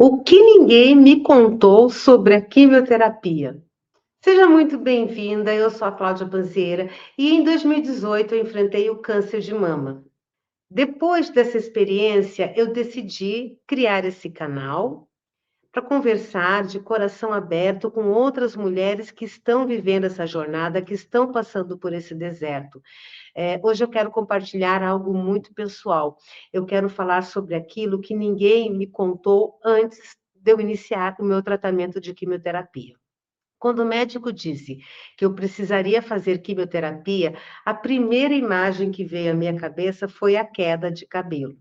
O que ninguém me contou sobre a quimioterapia. Seja muito bem-vinda, eu sou a Cláudia Banzeira e em 2018 eu enfrentei o câncer de mama. Depois dessa experiência, eu decidi criar esse canal para conversar de coração aberto com outras mulheres que estão vivendo essa jornada, que estão passando por esse deserto. Hoje eu quero compartilhar algo muito pessoal. Eu quero falar sobre aquilo que ninguém me contou antes de eu iniciar o meu tratamento de quimioterapia. Quando o médico disse que eu precisaria fazer quimioterapia, a primeira imagem que veio à minha cabeça foi a queda de cabelo.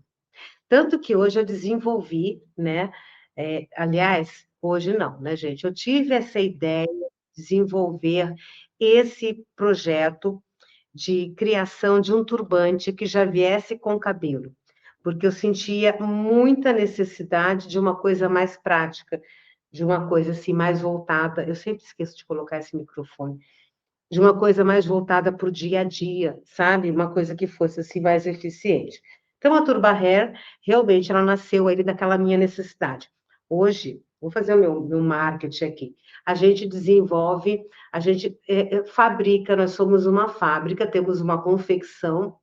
Tanto que hoje eu desenvolvi, né? Aliás, hoje não, né, gente? Eu tive essa ideia de desenvolver esse projeto de criação de um turbante que já viesse com cabelo, porque eu sentia muita necessidade de uma coisa mais prática, de uma coisa assim mais voltada. Eu sempre esqueço de colocar esse microfone. De uma coisa mais voltada para o dia a dia, sabe? Uma coisa que fosse assim mais eficiente. Então a Turba Hair realmente ela nasceu aí daquela minha necessidade. Hoje, vou fazer o meu marketing aqui. A gente desenvolve, a gente fabrica, nós somos uma fábrica, temos uma confecção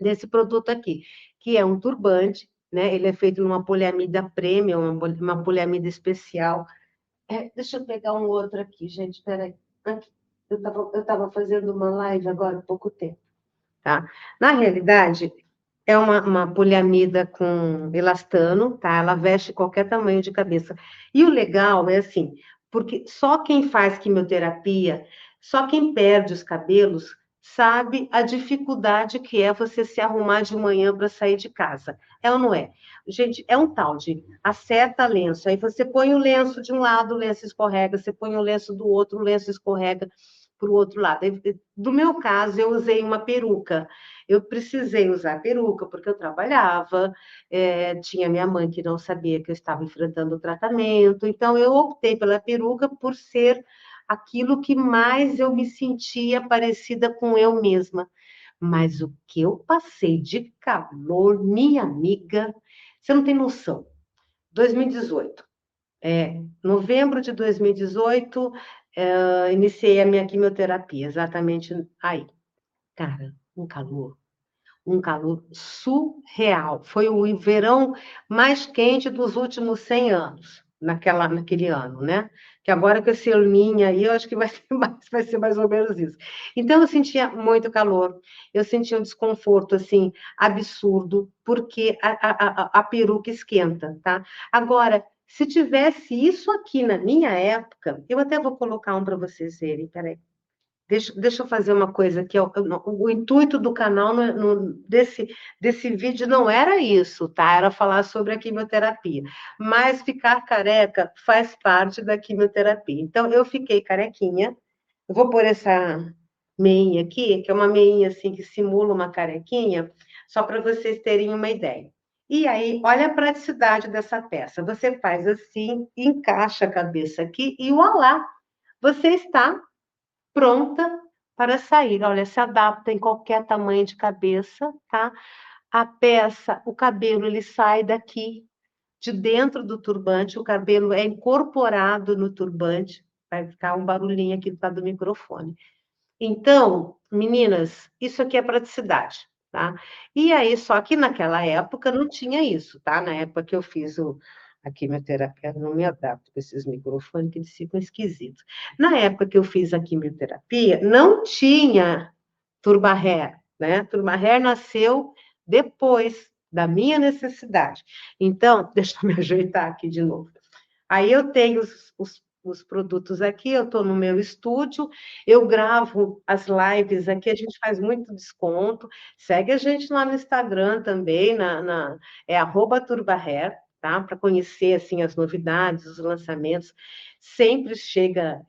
desse produto aqui, que é um turbante, né? Ele é feito numa poliamida premium, uma poliamida especial. Deixa eu pegar um outro aqui, gente, espera aí. Eu tava fazendo uma live agora há pouco tempo, tá? Na realidade, é uma poliamida com elastano, tá? Ela veste qualquer tamanho de cabeça. E o legal é assim, porque só quem faz quimioterapia, só quem perde os cabelos, sabe a dificuldade que é você se arrumar de manhã para sair de casa. É ou não é? Gente, é um tal de acerta lenço. Aí você põe o lenço de um lado, o lenço escorrega, você põe o lenço do outro, o lenço escorrega para o outro lado. Do meu caso, eu usei uma peruca. Eu precisei usar peruca porque eu trabalhava, tinha minha mãe que não sabia que eu estava enfrentando o tratamento, então eu optei pela peruca por ser aquilo que mais eu me sentia parecida com eu mesma. Mas o que eu passei de calor, minha amiga, você não tem noção. 2018, novembro de 2018, iniciei a minha quimioterapia, exatamente aí. Cara, um calor surreal. Foi o verão mais quente dos últimos 100 anos, naquele ano, né? Que agora com esse Elninho aí, eu acho que vai ser mais ou menos isso. Então, eu sentia muito calor, eu sentia um desconforto, assim, absurdo, porque a peruca esquenta, tá? Agora, se tivesse isso aqui na minha época, eu até vou colocar um para vocês verem, peraí. Deixa eu fazer uma coisa aqui. O intuito do canal desse vídeo não era isso, tá? Era falar sobre a quimioterapia. Mas ficar careca faz parte da quimioterapia. Então, eu fiquei carequinha. Eu vou pôr essa meinha aqui, que é uma meinha assim que simula uma carequinha, só para vocês terem uma ideia. E aí, olha a praticidade dessa peça. Você faz assim, encaixa a cabeça aqui e voilá! Você está pronta para sair. Olha, se adapta em qualquer tamanho de cabeça, tá? A peça, o cabelo, ele sai daqui, de dentro do turbante, o cabelo é incorporado no turbante, vai ficar um barulhinho aqui do microfone. Então, meninas, isso aqui é praticidade, tá? E aí, só que naquela época não tinha isso, tá? Na época que eu fiz a quimioterapia, eu não me adapto com esses microfones, que eles ficam esquisitos. Na época que eu fiz a quimioterapia, não tinha Turbaher, né? Turbaher nasceu depois da minha necessidade. Então, deixa eu me ajeitar aqui de novo. Aí eu tenho os produtos aqui, eu estou no meu estúdio, eu gravo as lives aqui, a gente faz muito desconto. Segue a gente lá no Instagram também, é @turbahair, tá? Para conhecer assim as novidades, os lançamentos. Sempre chega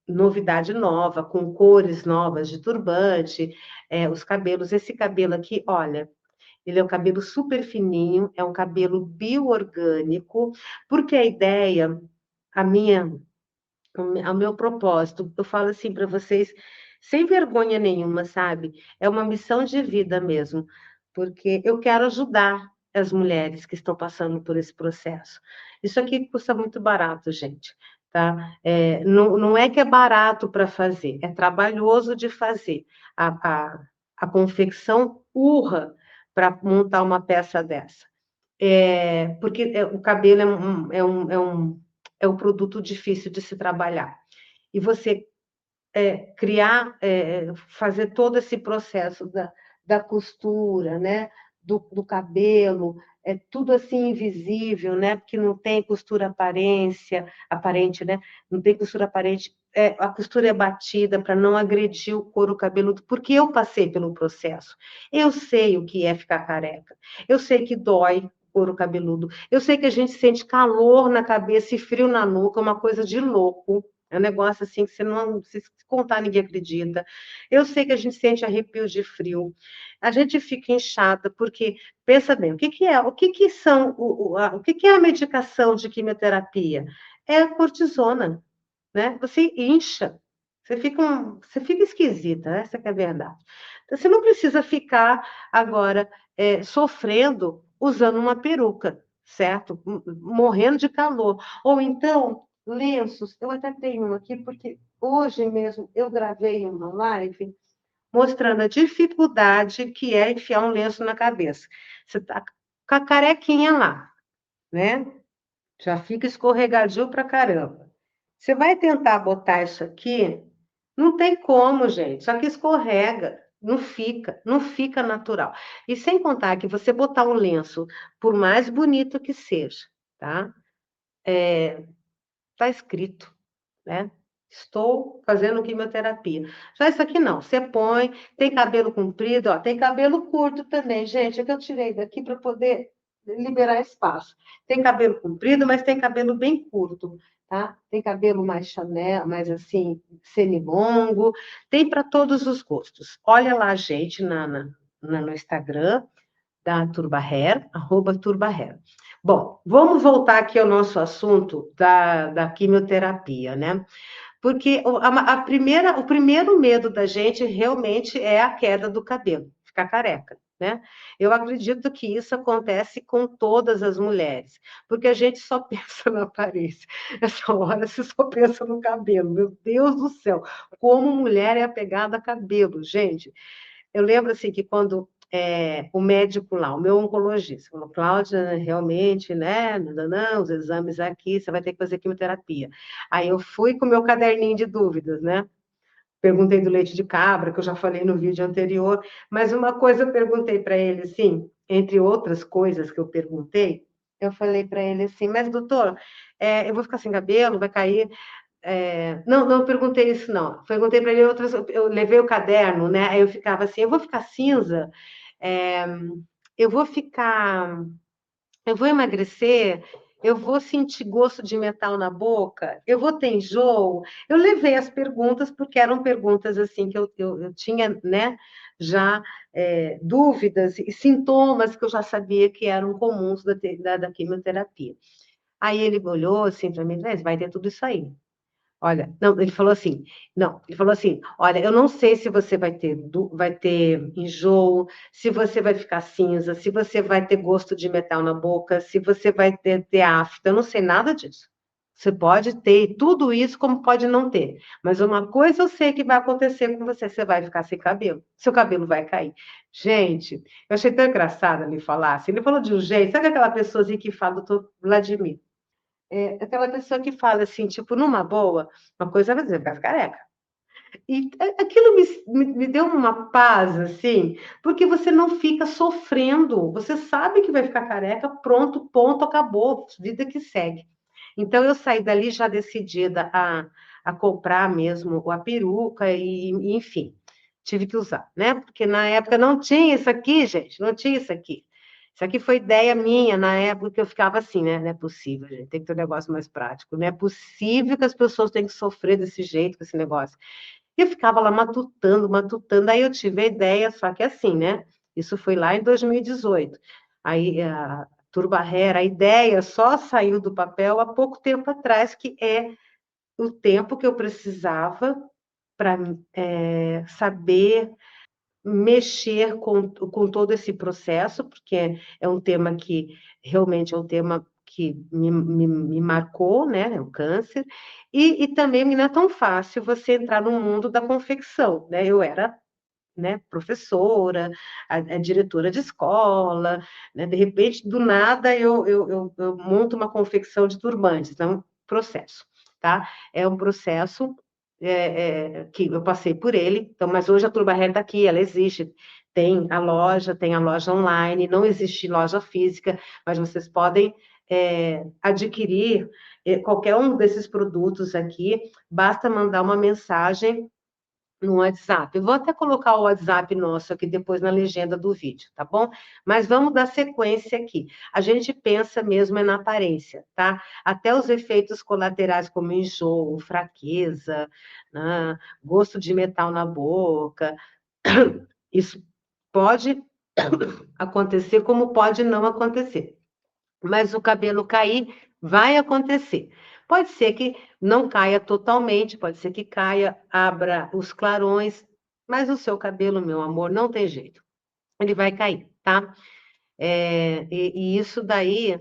novidade nova, com cores novas de turbante, os cabelos. Esse cabelo aqui, olha, ele é um cabelo super fininho, é um cabelo bioorgânico, porque a ideia, a minha, o meu propósito, eu falo assim para vocês, sem vergonha nenhuma, sabe? É uma missão de vida mesmo, porque eu quero ajudar. as mulheres que estão passando por esse processo. Isso aqui custa muito barato, gente, tá? Não é que é barato para fazer, é trabalhoso de fazer. A confecção urra para montar uma peça dessa. Porque o cabelo é um produto difícil de se trabalhar. E você criar, fazer todo esse processo da costura, né? Do cabelo, é tudo assim invisível, né? Porque não tem costura aparente, né? Não tem costura aparente. A costura é batida para não agredir o couro cabeludo, porque eu passei pelo processo. Eu sei o que é ficar careca. Eu sei que dói o couro cabeludo. Eu sei que a gente sente calor na cabeça e frio na nuca, uma coisa de louco. É um negócio assim que você não, se contar, ninguém acredita. Eu sei que a gente sente arrepios de frio. A gente fica inchada, porque, pensa bem, o que que é a medicação de quimioterapia? É a cortisona, né? Você incha, você fica esquisita, essa que é a verdade. Então, você não precisa ficar agora sofrendo usando uma peruca, certo? Morrendo de calor. Ou então, lenços, eu até tenho um aqui, porque hoje mesmo eu gravei uma live mostrando a dificuldade que é enfiar um lenço na cabeça. Você tá com a carequinha lá, né? Já fica escorregadio pra caramba. Você vai tentar botar isso aqui, não tem como, gente. Só que escorrega, não fica natural. E sem contar que você botar um lenço, por mais bonito que seja, tá? Tá escrito, né? Estou fazendo quimioterapia. Já isso aqui não, você põe, tem cabelo comprido, ó, tem cabelo curto também, gente, é que eu tirei daqui para poder liberar espaço. Tem cabelo comprido, mas tem cabelo bem curto, tá? Tem cabelo mais Chanel, mais assim, semilongo, tem para todos os gostos. Olha lá, gente, no Instagram da Turba Hair, @turbahair. Bom, vamos voltar aqui ao nosso assunto da quimioterapia, né? Porque o primeiro medo da gente realmente é a queda do cabelo, ficar careca, né? Eu acredito que isso acontece com todas as mulheres, porque a gente só pensa na aparência. Essa hora você só pensa no cabelo. Meu Deus do céu, como mulher é apegada a cabelo, gente. Eu lembro assim que quando o médico lá, o meu oncologista, falou, Cláudia, realmente, né? Não, não, os exames aqui, você vai ter que fazer quimioterapia. Aí eu fui com o meu caderninho de dúvidas, né? Perguntei do leite de cabra, que eu já falei no vídeo anterior, mas uma coisa eu perguntei para ele, assim, entre outras coisas que eu perguntei, eu falei para ele assim, mas doutor, eu vou ficar sem cabelo, vai cair. Não, não perguntei isso, não. Perguntei para ele outras. Eu levei o caderno, né? Aí eu ficava assim: eu vou ficar cinza, é, eu vou ficar, eu vou emagrecer, eu vou sentir gosto de metal na boca, eu vou ter enjoo. Eu levei as perguntas, porque eram perguntas assim que eu tinha, né? Já dúvidas e sintomas que eu já sabia que eram comuns da quimioterapia. Aí ele olhou assim para mim, vai ter tudo isso aí. Olha, não, ele falou assim, não, ele falou assim, olha, eu não sei se você vai ter enjoo, se você vai ficar cinza, se você vai ter gosto de metal na boca, se você vai ter afta, eu não sei nada disso. Você pode ter tudo isso, como pode não ter. Mas uma coisa eu sei que vai acontecer com você, você vai ficar sem cabelo, seu cabelo vai cair. Gente, eu achei tão engraçado ele falar assim, ele falou de um jeito, sabe aquela pessoa assim que fala, doutor Vladimir? Aquela pessoa que fala assim, tipo, numa boa, uma coisa vai dizer, vai ficar careca. E aquilo me deu uma paz, assim, porque você não fica sofrendo, você sabe que vai ficar careca, pronto, ponto, acabou, vida que segue. Então, eu saí dali já decidida a comprar mesmo a peruca e, enfim, tive que usar, né? Porque na época não tinha isso aqui, gente, não tinha isso aqui. Isso aqui foi ideia minha na época que eu ficava assim, né? Não é possível, gente, tem que ter um negócio mais prático. Não é possível que as pessoas tenham que sofrer desse jeito com esse negócio. E eu ficava lá matutando, matutando. Aí eu tive a ideia, só que assim, né? Isso foi lá em 2018. Aí a Turba Hair, a ideia só saiu do papel há pouco tempo atrás, que é o tempo que eu precisava para saber mexer com todo esse processo, porque é um tema que realmente é um tema que me marcou, né, o câncer, e também não é tão fácil você entrar no mundo da confecção, né? Eu era, né, professora, a diretora de escola, né, de repente, do nada, eu monto uma confecção de turbantes, é um processo, tá? É um processo que eu passei por ele, então, mas hoje a Turba Hair está aqui, ela existe, tem a loja online, não existe loja física, mas vocês podem adquirir qualquer um desses produtos aqui, basta mandar uma mensagem no WhatsApp. Eu vou até colocar o WhatsApp nosso aqui depois na legenda do vídeo, tá bom? Mas vamos dar sequência aqui. A gente pensa mesmo é na aparência, tá? Até os efeitos colaterais como enjoo, fraqueza, né? Gosto de metal na boca, isso pode acontecer como pode não acontecer. Mas o cabelo cair vai acontecer. Pode ser que não caia totalmente, pode ser que caia, abra os clarões, mas o seu cabelo, meu amor, não tem jeito. Ele vai cair, tá? E isso daí,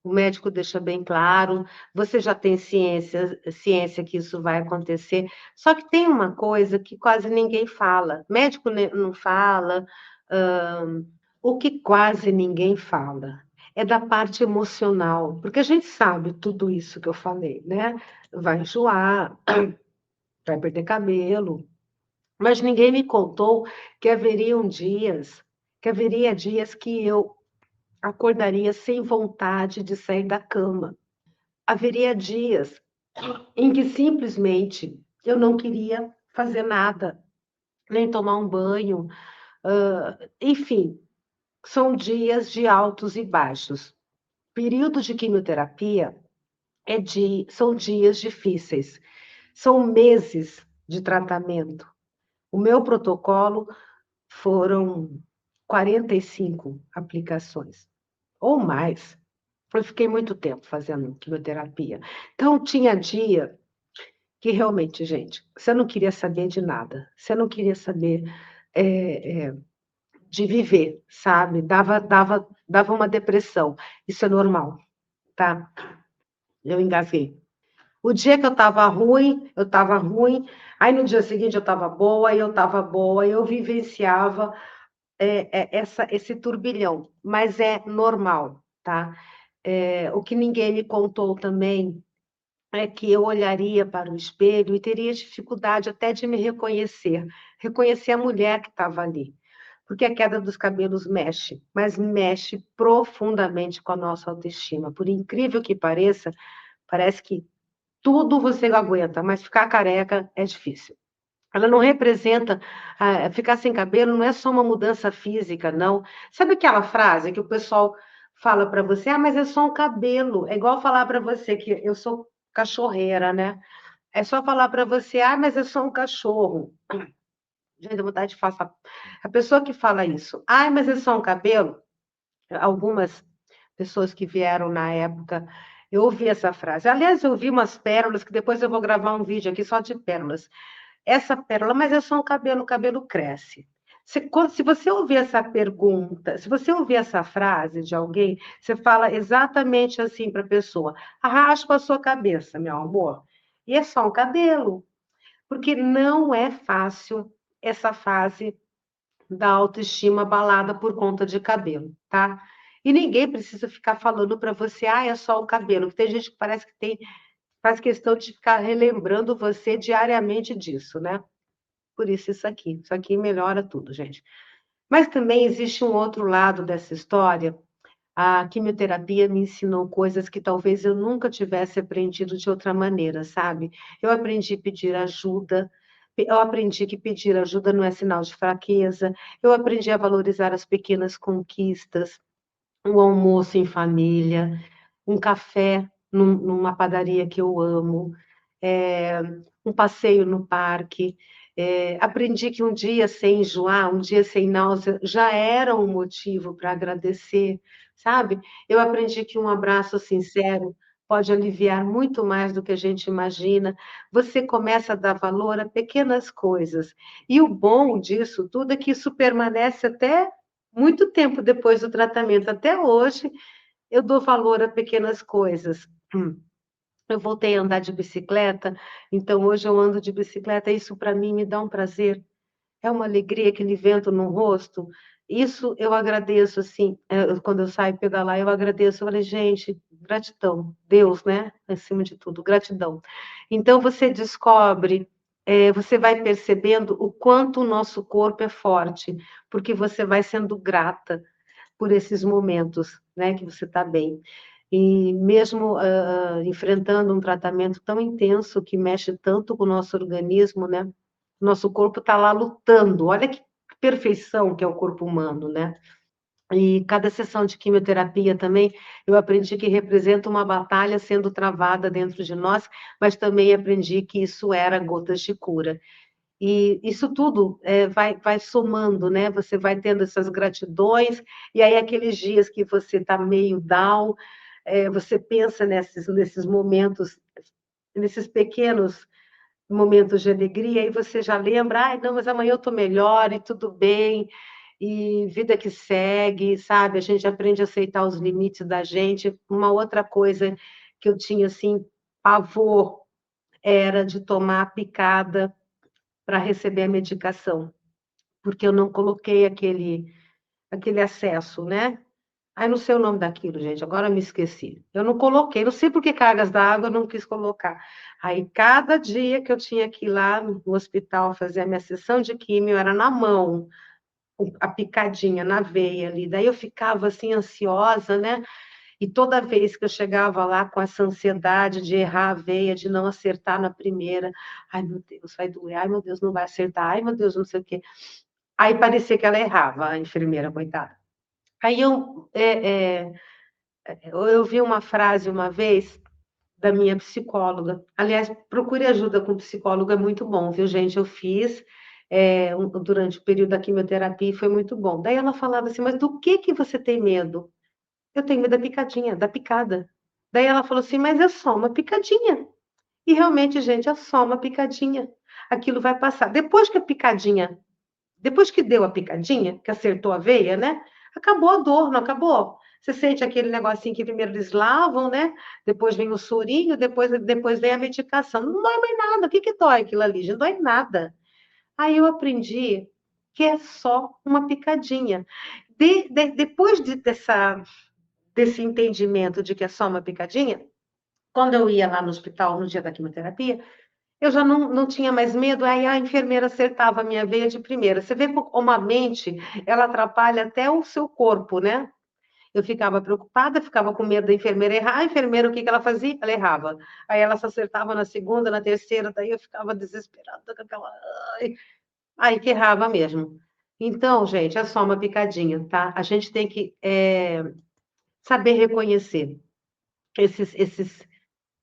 o médico deixa bem claro, você já tem ciência que isso vai acontecer. Só que tem uma coisa que quase ninguém fala. Médico não fala, o que quase ninguém fala é da parte emocional, porque a gente sabe tudo isso que eu falei, né? Vai enjoar, vai perder cabelo, mas ninguém me contou que haveria dias que eu acordaria sem vontade de sair da cama. Haveria dias em que simplesmente eu não queria fazer nada, nem tomar um banho, enfim, são dias de altos e baixos. Período de quimioterapia são dias difíceis, são meses de tratamento. O meu protocolo foram 45 aplicações, ou mais. Eu fiquei muito tempo fazendo quimioterapia. Então, tinha dia que realmente, gente, você não queria saber de nada, você não queria saber de viver, sabe? Dava uma depressão. Isso é normal, tá? Eu engasguei. O dia que eu estava ruim, aí no dia seguinte eu estava boa, e eu estava boa, e eu vivenciava esse turbilhão, mas é normal, tá? O que ninguém me contou também é que eu olharia para o espelho e teria dificuldade até de me reconhecer a mulher que estava ali, porque a queda dos cabelos mexe, mas mexe profundamente com a nossa autoestima. Por incrível que pareça, parece que tudo você aguenta, mas ficar careca é difícil. Ela não representa, ficar sem cabelo não é só uma mudança física, não. Sabe aquela frase que o pessoal fala para você: ah, mas é só um cabelo. É igual falar para você que eu sou cachorreira, né? É só falar para você: ah, mas é só um cachorro. Gente, dá vontade de falar. A pessoa que fala isso: ah, mas é só um cabelo. Algumas pessoas que vieram na época, eu ouvi essa frase. Aliás, eu ouvi umas pérolas que depois eu vou gravar um vídeo aqui só de pérolas. Essa pérola, mas é só um cabelo, o cabelo cresce. Se você ouvir essa pergunta, se você ouvir essa frase de alguém, você fala exatamente assim para a pessoa: raspa a sua cabeça, meu amor. E é só um cabelo, porque não é fácil essa fase da autoestima abalada por conta de cabelo, tá? E ninguém precisa ficar falando para você: ah, é só o cabelo. Tem gente que parece que faz questão de ficar relembrando você diariamente disso, né? Por isso aqui melhora tudo, gente. Mas também existe um outro lado dessa história. A quimioterapia me ensinou coisas que talvez eu nunca tivesse aprendido de outra maneira, sabe? Eu aprendi a pedir ajuda, eu aprendi que pedir ajuda não é sinal de fraqueza, eu aprendi a valorizar as pequenas conquistas, um almoço em família, um café numa padaria que eu amo, é, um passeio no parque. Aprendi que um dia sem enjoar, um dia sem náusea, já era um motivo para agradecer, sabe? Eu aprendi que um abraço sincero. pode aliviar muito mais do que a gente imagina. Você começa a dar valor a pequenas coisas. E o bom disso tudo é que isso permanece até muito tempo depois do tratamento. Até hoje, eu dou valor a pequenas coisas. Eu voltei a andar de bicicleta, então hoje eu ando de bicicleta, isso para mim me dá um prazer, é uma alegria, aquele vento no rosto. Isso eu agradeço, assim, quando eu saio pedalar, eu agradeço. Eu falei, gente, gratidão, Deus, né? Acima de tudo, gratidão. Então você descobre, você vai percebendo o quanto o nosso corpo é forte, porque você vai sendo grata por esses momentos, né, que você está bem. E mesmo enfrentando um tratamento tão intenso que mexe tanto com o nosso organismo, né? Nosso corpo está lá lutando. Olha que perfeição que é o corpo humano, né? E cada sessão de quimioterapia também, eu aprendi que representa uma batalha sendo travada dentro de nós, mas também aprendi que isso era gotas de cura. E isso tudo vai somando, né? Você vai tendo essas gratidões, e aí aqueles dias que você está meio down, você pensa nesses momentos, nesses pequenos momentos de alegria, e você já lembra, ai, não, mas amanhã eu estou melhor e tudo bem, e vida que segue, sabe? A gente aprende a aceitar os limites da gente. Uma outra coisa que eu tinha, assim, pavor, era de tomar picada para receber a medicação, porque eu não coloquei aquele acesso, né? Ai, não sei o nome daquilo, gente, agora me esqueci. Eu não coloquei, não sei por que cargas d'água eu não quis colocar. Aí, cada dia que eu tinha que ir lá no hospital fazer a minha sessão de químio, era na mão, a picadinha na veia ali. Daí eu ficava assim, ansiosa, né? E toda vez que eu chegava lá com essa ansiedade de errar a veia, de não acertar na primeira, ai meu Deus, vai doer, ai meu Deus, não vai acertar, ai meu Deus, não sei o quê. Aí parecia que ela errava, a enfermeira, coitada. Aí eu vi uma frase uma vez da minha psicóloga. Aliás, procure ajuda com psicólogo, é muito bom, viu, gente? Eu fiz durante o período da quimioterapia e foi muito bom. Daí ela falava assim, mas do que você tem medo? Eu tenho medo da picadinha, da picada. Daí ela falou assim, mas é só uma picadinha. E realmente, gente, é só uma picadinha. Aquilo vai passar. Depois que deu a picadinha, que acertou a veia, né? Acabou a dor, não acabou? Você sente aquele negocinho que primeiro eles lavam, né? Depois vem o sorinho, depois vem a medicação. Não dói mais nada. O que que dói aquilo ali? Não dói nada. Aí eu aprendi que é só uma picadinha. Depois desse entendimento de que é só uma picadinha, quando eu ia lá no hospital no dia da quimioterapia, eu já não tinha mais medo, aí a enfermeira acertava a minha veia de primeira. Você vê como a mente, ela atrapalha até o seu corpo, né? Eu ficava preocupada, ficava com medo da enfermeira errar. A enfermeira, o que que ela fazia? Ela errava. Aí ela se acertava na segunda, na terceira, daí eu ficava desesperada com aquela. Ai, aí que errava mesmo. Então, gente, é só uma picadinha, tá? A gente tem que saber reconhecer esses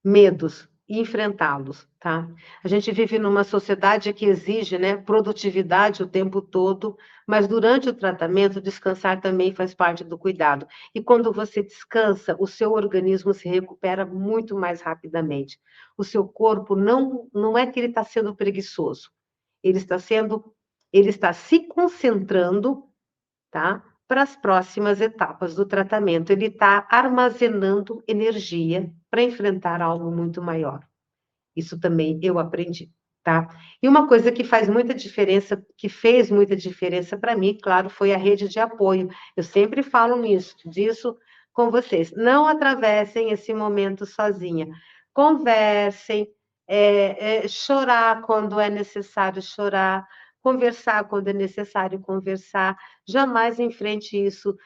medos e enfrentá-los, tá? A gente vive numa sociedade que exige, né, produtividade o tempo todo, mas durante o tratamento, descansar também faz parte do cuidado. E quando você descansa, o seu organismo se recupera muito mais rapidamente. O seu corpo não é que ele está sendo preguiçoso, ele está sendo, ele está se concentrando, tá? Para as próximas etapas do tratamento. Ele está armazenando energia para enfrentar algo muito maior. Isso também eu aprendi, tá? E uma coisa que faz muita diferença, que fez muita diferença para mim, claro, foi a rede de apoio. Eu sempre falo disso com vocês. Não atravessem esse momento sozinha. Conversem, chorar quando é necessário chorar, conversar quando é necessário conversar. Jamais enfrente isso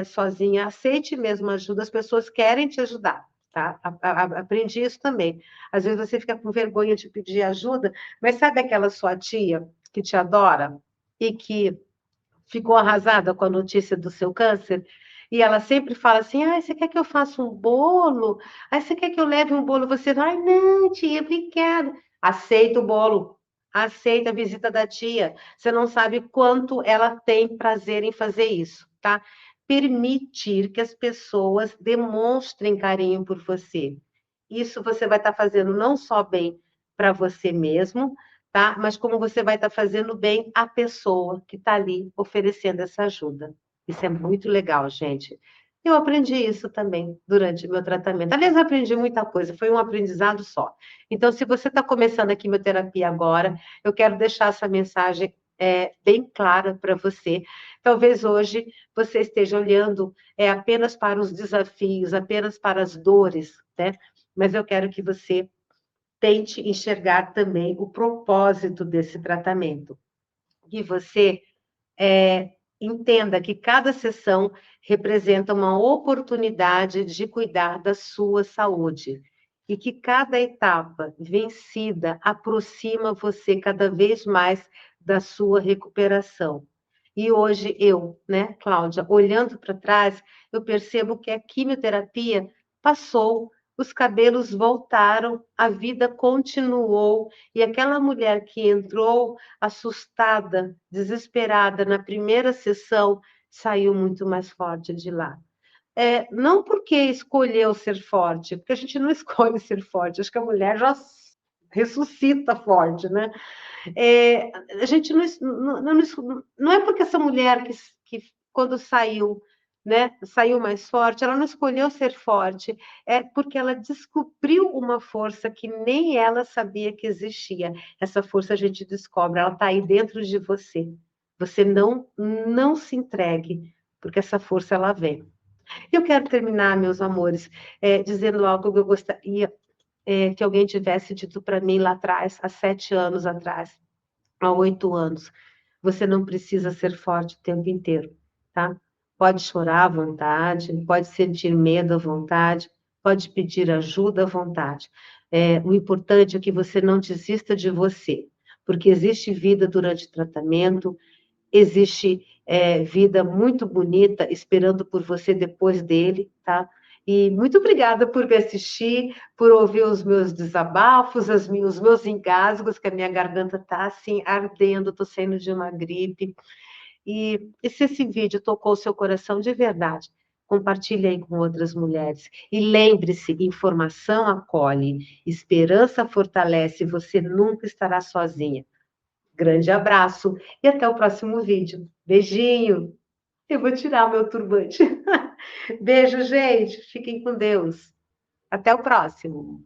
sozinha. Aceite mesmo ajuda. As pessoas querem te ajudar. Tá? Aprendi isso também. Às vezes você fica com vergonha de pedir ajuda, mas sabe aquela sua tia que te adora e que ficou arrasada com a notícia do seu câncer? E ela sempre fala assim: ai, você quer que eu faça um bolo? Ai, você quer que eu leve um bolo? Você, ai, não, tia, obrigada. Aceita o bolo. Aceita a visita da tia. Você não sabe quanto ela tem prazer em fazer isso, tá? Permitir que as pessoas demonstrem carinho por você. isso você vai estar fazendo não só bem para você mesmo, tá? Mas como você vai estar fazendo bem à pessoa que está ali oferecendo essa ajuda. Isso é muito legal, gente. Eu aprendi isso também durante o meu tratamento. Aliás, eu aprendi muita coisa, foi um aprendizado só. Então, se você está começando a quimioterapia agora, eu quero deixar essa mensagem bem clara para você. Talvez hoje você esteja olhando apenas para os desafios, apenas para as dores, né? Mas eu quero que você tente enxergar também o propósito desse tratamento. Que você entenda que cada sessão representa uma oportunidade de cuidar da sua saúde e que cada etapa vencida aproxima você cada vez mais da sua recuperação. E hoje eu, né, Cláudia, olhando para trás, eu percebo que a quimioterapia passou, os cabelos voltaram, a vida continuou, e aquela mulher que entrou assustada, desesperada na primeira sessão, saiu muito mais forte de lá. Não porque escolheu ser forte, porque a gente não escolhe ser forte, acho que a mulher já ressuscita forte, né? A gente não é porque essa mulher que quando saiu, né, saiu mais forte, ela não escolheu ser forte, é porque ela descobriu uma força que nem ela sabia que existia. Essa força a gente descobre, ela está aí dentro de você. Você não se entregue, porque essa força ela vem. Eu quero terminar, meus amores, dizendo algo que eu gostaria que alguém tivesse dito para mim lá atrás, há 7 anos atrás, há 8 anos. Você não precisa ser forte o tempo inteiro, tá? Pode chorar à vontade, pode sentir medo à vontade, pode pedir ajuda à vontade. O importante é que você não desista de você, porque existe vida durante o tratamento, existe vida muito bonita esperando por você depois dele, tá? E muito obrigada por me assistir, por ouvir os meus desabafos, os meus engasgos, que a minha garganta está assim ardendo, estou saindo de uma gripe. E se esse vídeo tocou o seu coração de verdade, compartilhe aí com outras mulheres. E lembre-se, informação acolhe, esperança fortalece, você nunca estará sozinha. Grande abraço e até o próximo vídeo. Beijinho. Eu vou tirar o meu turbante. Beijo, gente. Fiquem com Deus. Até o próximo.